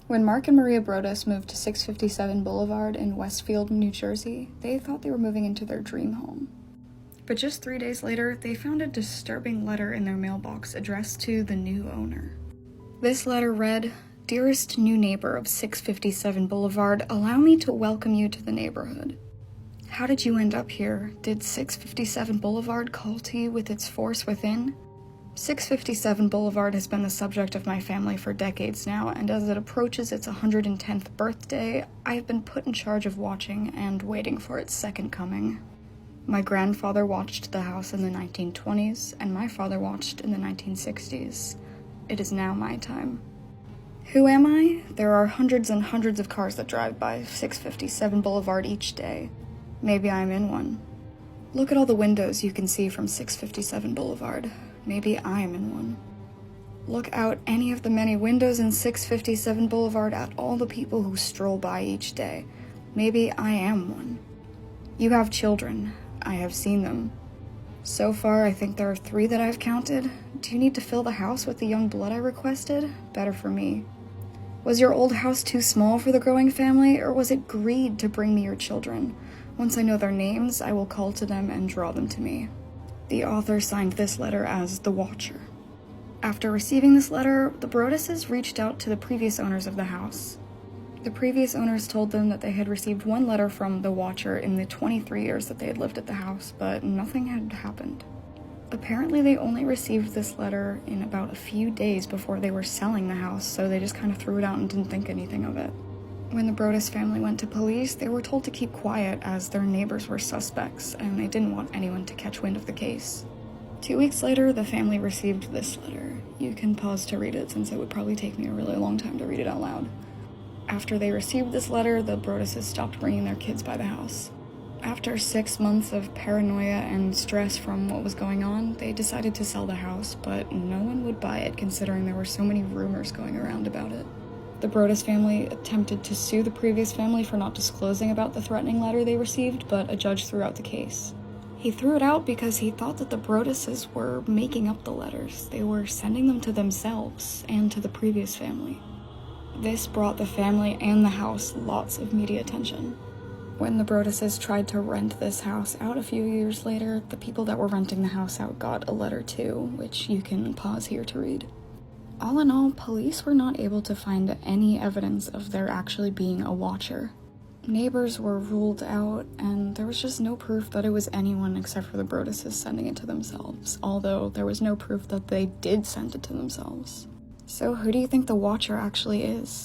When Mark and Maria Broaddus moved to 657 Boulevard in Westfield, New Jersey, they thought they were moving into their dream home. But just 3 days later, they found a disturbing letter in their mailbox addressed to the new owner. This letter read, "Dearest new neighbor of 657 Boulevard, allow me to welcome you to the neighborhood. How did you end up here? Did 657 Boulevard call to you with its force within? 657 Boulevard has been the subject of my family for decades now, and as it approaches its 110th birthday, I have been put in charge of watching and waiting for its second coming. My grandfather watched the house in the 1920s, and my father watched in the 1960s. It is now my time. Who am I? There are hundreds and hundreds of cars that drive by 657 Boulevard each day. Maybe I'm in one. Look at all the windows you can see from 657 Boulevard. Maybe I'm in one. Look out any of the many windows in 657 Boulevard at all the people who stroll by each day. Maybe I am one. You have children. I have seen them. So far, I think there are 3 that I've counted. Do you need to fill the house with the young blood I requested? Better for me. Was your old house too small for the growing family, or was it greed to bring me your children? Once I know their names, I will call to them and draw them to me." The author signed this letter as The Watcher. After receiving this letter, the Broadduses reached out to the previous owners of the house. The previous owners told them that they had received 1 letter from The Watcher in the 23 years that they had lived at the house, but nothing had happened. Apparently, they only received this letter in about a few days before they were selling the house, so they just kind of threw it out and didn't think anything of it. When the Broaddus family went to police, they were told to keep quiet as their neighbors were suspects, and they didn't want anyone to catch wind of the case. 2 weeks later, the family received this letter. You can pause to read it, since it would probably take me a really long time to read it out loud. After they received this letter, the Broadduses stopped bringing their kids by the house. After 6 months of paranoia and stress from what was going on, they decided to sell the house, but no one would buy it considering there were so many rumors going around about it. The Broaddus family attempted to sue the previous family for not disclosing about the threatening letter they received, but a judge threw out the case. He threw it out because he thought that the Broadduses were making up the letters. They were sending them to themselves and to the previous family. This brought the family and the house lots of media attention. When the Broadduses tried to rent this house out a few years later, the people that were renting the house out got a letter too, which you can pause here to read. All in all, police were not able to find any evidence of there actually being a watcher. Neighbors were ruled out, and there was just no proof that it was anyone except for the Broadduses sending it to themselves, although there was no proof that they did send it to themselves. So who do you think the watcher actually is?